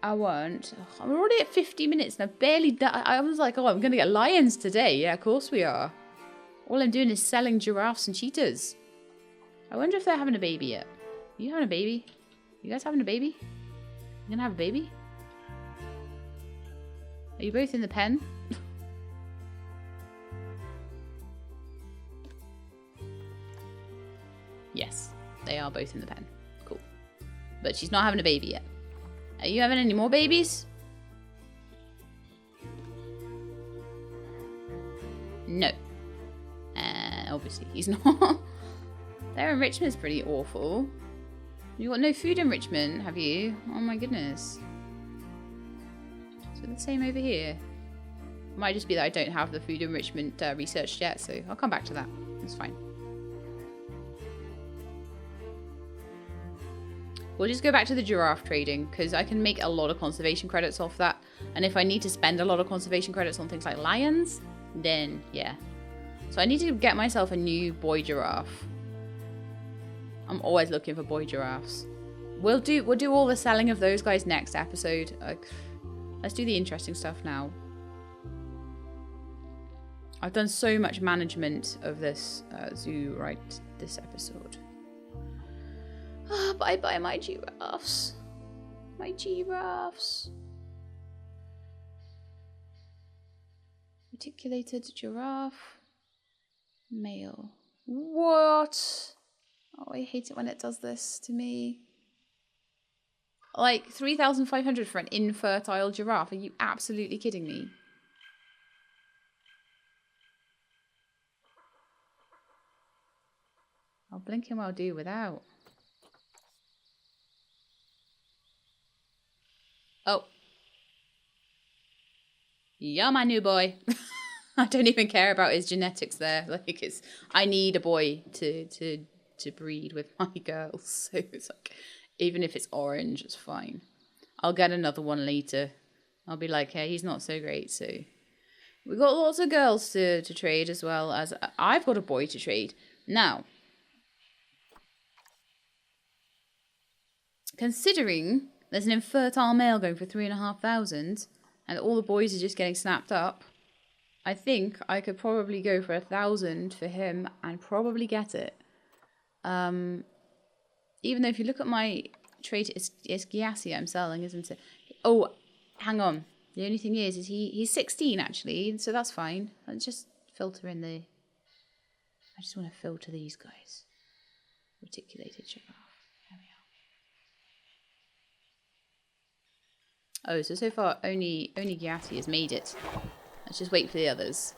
I want... Oh, we're already at 50 minutes and I've barely done... I was like, oh, I'm going to get lions today. Yeah, of course we are. All I'm doing is selling giraffes and cheetahs. I wonder if they're having a baby yet. Are you having a baby? You guys having a baby? You gonna have a baby? Are you both in the pen? Yes, they are both in the pen. Cool. But she's not having a baby yet. Are you having any more babies? No. Obviously he's not. Their enrichment's pretty awful. You got no food enrichment, have you? Oh my goodness. So the same over here. It might just be that I don't have the food enrichment researched yet, so I'll come back to that. That's fine. We'll just go back to the giraffe trading, because I can make a lot of conservation credits off that. And if I need to spend a lot of conservation credits on things like lions, then yeah. So I need to get myself a new boy giraffe. I'm always looking for boy giraffes. We'll do all the selling of those guys next episode. Let's do the interesting stuff now. I've done so much management of this zoo right this episode. Bye bye my giraffes. My giraffes. Reticulated giraffe. Male. What? Oh, I hate it when it does this to me. Like 3,500 for an infertile giraffe. Are you absolutely kidding me? I'll blink him, I'll do without. Oh. Yeah, my new boy. I don't even care about his genetics there. Like, it's, I need a boy to breed with my girls. So it's like, even if it's orange, it's fine. I'll get another one later. I'll be like, hey, he's not so great. So we've got lots of girls to trade, as well as I've got a boy to trade. Now, considering there's an infertile male going for 3,500 and all the boys are just getting snapped up, I think I could probably go for 1,000 for him and probably get it. Even though if you look at my trade, it's Gyasi I'm selling, isn't it? Oh, hang on. The only thing is he's 16 actually, so that's fine. I'll just filter in the... I just want to filter these guys. Reticulated giraffe. There we are. Oh, so far only Gyasi has made it. Let's just wait for the others.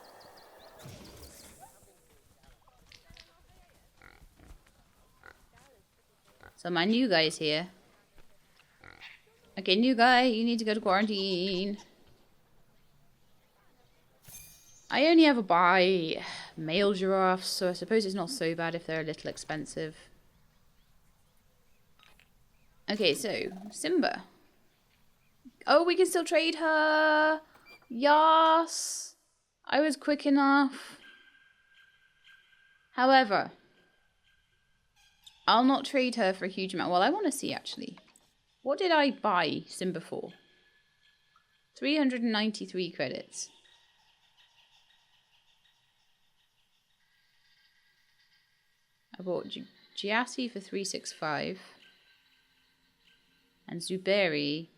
So my new guy is here. Okay, new guy, you need to go to quarantine. I only ever buy male giraffes, so I suppose it's not so bad if they're a little expensive. Okay, so Simba. Oh, we can still trade her. Yes. I was quick enough. However, I'll not trade her for a huge amount. Well, I want to see actually. What did I buy Simba for? 393 credits. I bought Gyasi for 365. And Zuberi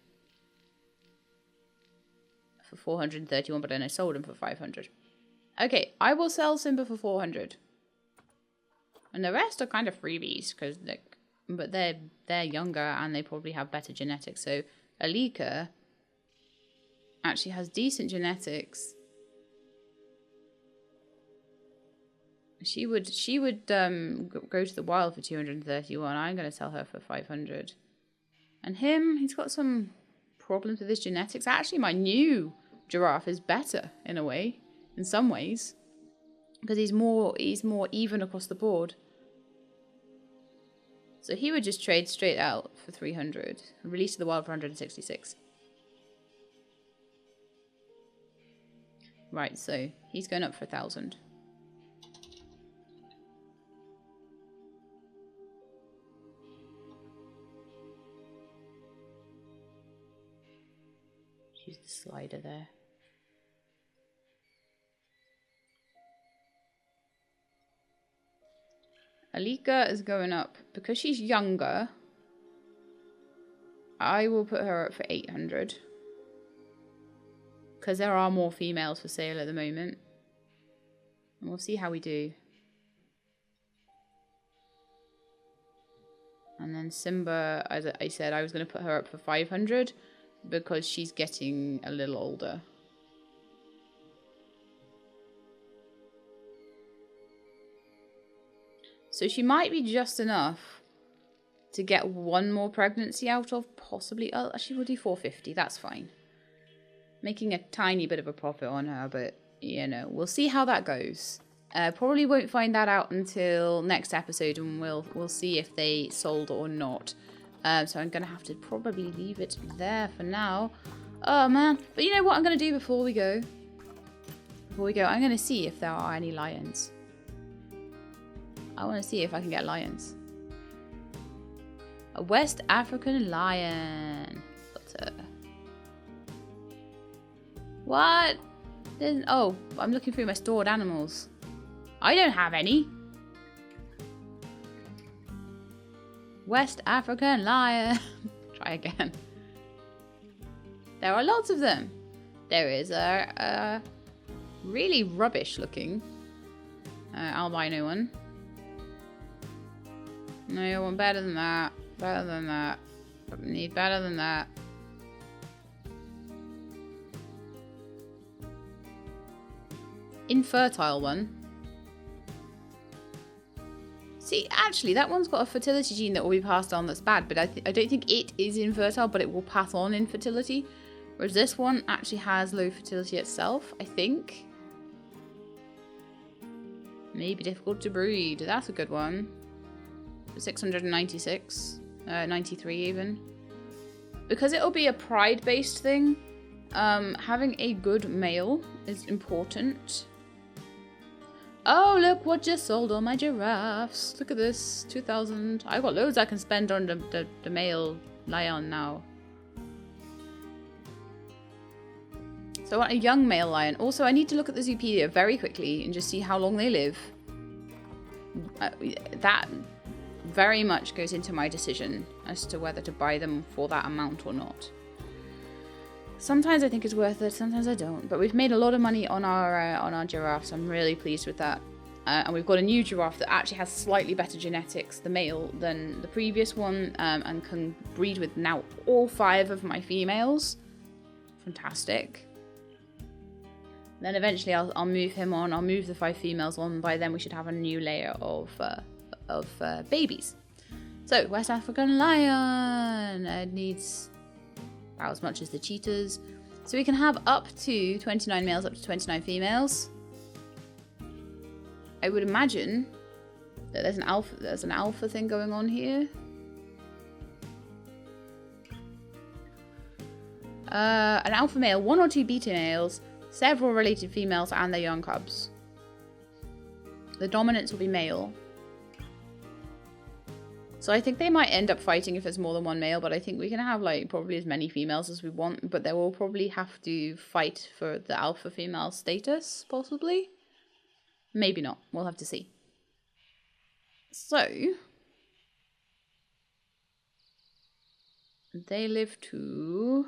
for 431, but then I sold him for 500. Okay, I will sell Simba for 400. And the rest are kind of freebies, because but they're younger and they probably have better genetics. So Alika actually has decent genetics. She would go to the wild for 231. I'm going to sell her for 500. And him, he's got some problems with his genetics. Actually, my new giraffe is better in a way, in some ways, because he's more even across the board. So he would just trade straight out for 300 and release to the wild for 166. Right, so he's going up for 1,000. Use the slider there. Alika is going up. Because she's younger, I will put her up for 800. Because there are more females for sale at the moment. And we'll see how we do. And then Simba, as I said, I was going to put her up for 500. Because she's getting a little older. So she might be just enough to get one more pregnancy out of, possibly. Oh, actually, we'll do 450. That's fine. Making a tiny bit of a profit on her, but, you know, we'll see how that goes. Probably won't find that out until next episode, and we'll see if they sold or not. So I'm going to have to probably leave it there for now. Oh, man. But you know what I'm going to do before we go? I'm going to see if there are any lions. I want to see if I can get lions. A West African lion. What? Oh, I'm looking through my stored animals. I don't have any. West African lion. Try again. There are lots of them. There is a really rubbish looking albino one. No, I want better than that. Better than that. I need better than that. Infertile one. See, actually, that one's got a fertility gene that will be passed on that's bad, but I don't think it is infertile, but it will pass on infertility. Whereas this one actually has low fertility itself, I think. Maybe difficult to breed. That's a good one. 696. 93 even. Because it'll be a pride-based thing, having a good male is important. Oh, look what just sold all my giraffes. Look at this. 2,000. I got loads I can spend on the male lion now. So I want a young male lion. Also, I need to look at the Zoopedia very quickly and just see how long they live. That very much goes into my decision as to whether to buy them for that amount or not. Sometimes I think it's worth it, sometimes I don't. But we've made a lot of money on our giraffes. I'm really pleased with that. And we've got a new giraffe that actually has slightly better genetics, the male, than the previous one, and can breed with now all 5 of my females. Fantastic. Then eventually I'll move him on. I'll move the 5 females on. By then we should have a new layer of babies. So West African lion. It needs about as much as the cheetahs. So we can have up to 29 males, up to 29 females. I would imagine that there's an alpha thing going on here. An alpha male, 1 or 2 beta males, several related females and their young cubs. The dominance will be male. So I think they might end up fighting if there's more than 1 male, but I think we can have like probably as many females as we want, but they will probably have to fight for the alpha female status, possibly. Maybe not. We'll have to see. So they live to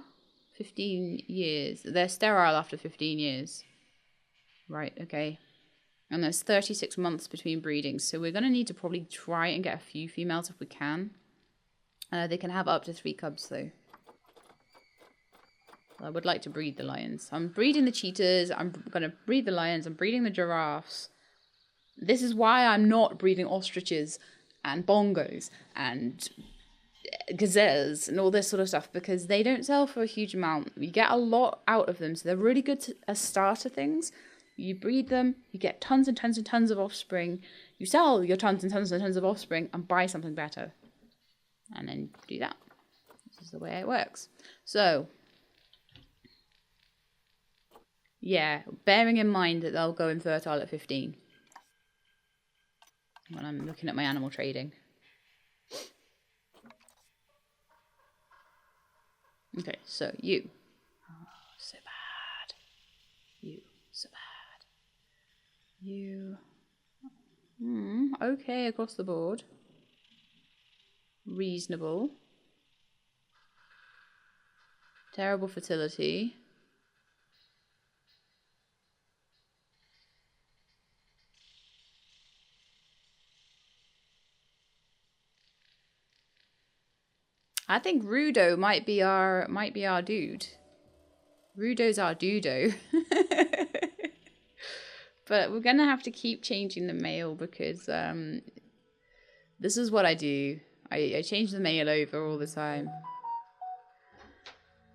15 years. They're sterile after 15 years. Right, okay. And there's 36 months between breedings, so we're going to need to probably try and get a few females if we can. They can have up to 3 cubs, though. I would like to breed the lions. I'm breeding the cheetahs, I'm going to breed the lions, I'm breeding the giraffes. This is why I'm not breeding ostriches and bongos and gazelles and all this sort of stuff, because they don't sell for a huge amount. You get a lot out of them, so they're really good as starter things. You breed them, you get tons and tons and tons of offspring. You sell your tons and tons and tons of offspring and buy something better. And then do that. This is the way it works. So, yeah, bearing in mind that they'll go infertile at 15. When I'm looking at my animal trading. Okay, so you. Oh, so bad. You, so bad. You. Okay, across the board. Reasonable. Terrible fertility. I think Rudo might be our dude. Rudo's our dudo. But we're gonna have to keep changing the male because this is what I do. I change the male over all the time.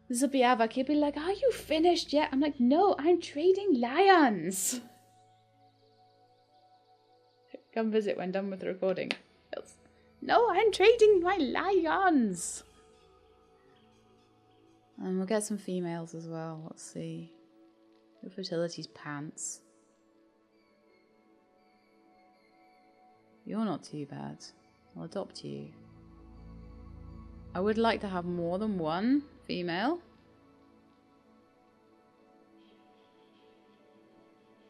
Zubiavak, he'll be like, "Are you finished yet?" I'm like, "No, I'm trading lions." Come visit when done with the recording. No, I'm trading my lions. And we'll get some females as well. Let's see. Your fertility's pants. You're not too bad. I'll adopt you. I would like to have more than 1 female.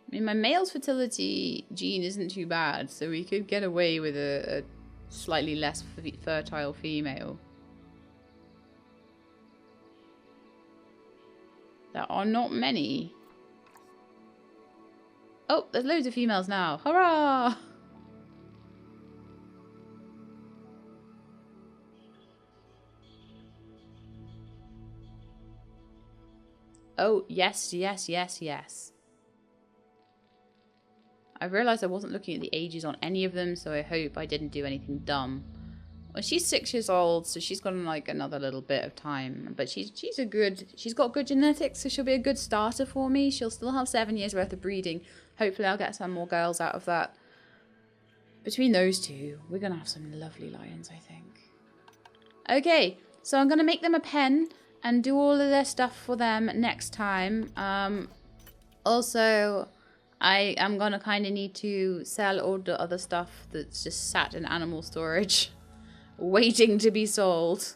I mean, my male's fertility gene isn't too bad, so we could get away with a slightly less fertile female. There are not many. Oh, there's loads of females now. Hurrah! Oh, yes, yes, yes, yes. I realised I wasn't looking at the ages on any of them, so I hope I didn't do anything dumb. Well, she's 6 years old, so she's got like another little bit of time. But she's got good genetics, so she'll be a good starter for me. She'll still have 7 years worth of breeding. Hopefully I'll get some more girls out of that. Between those two, we're going to have some lovely lions, I think. Okay, so I'm going to make them a pen and do all of their stuff for them next time. Also, I am going to kind of need to sell all the other stuff that's just sat in animal storage, waiting to be sold.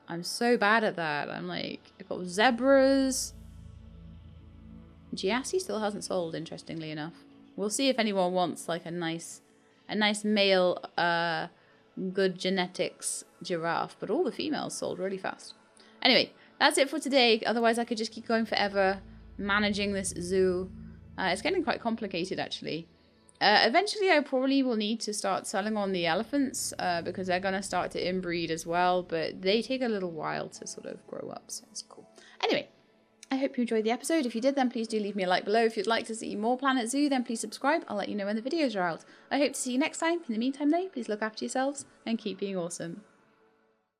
I'm so bad at that. I'm like, I've got zebras. Giassi still hasn't sold, interestingly enough. We'll see if anyone wants like a nice male, good genetics giraffe. But all the females sold really fast. Anyway, that's it for today. Otherwise, I could just keep going forever managing this zoo. It's getting quite complicated, actually. Eventually, I probably will need to start selling on the elephants because they're going to start to inbreed as well. But they take a little while to sort of grow up, so it's cool. Anyway, I hope you enjoyed the episode. If you did, then please do leave me a like below. If you'd like to see more Planet Zoo, then please subscribe. I'll let you know when the videos are out. I hope to see you next time. In the meantime, though, please look after yourselves and keep being awesome.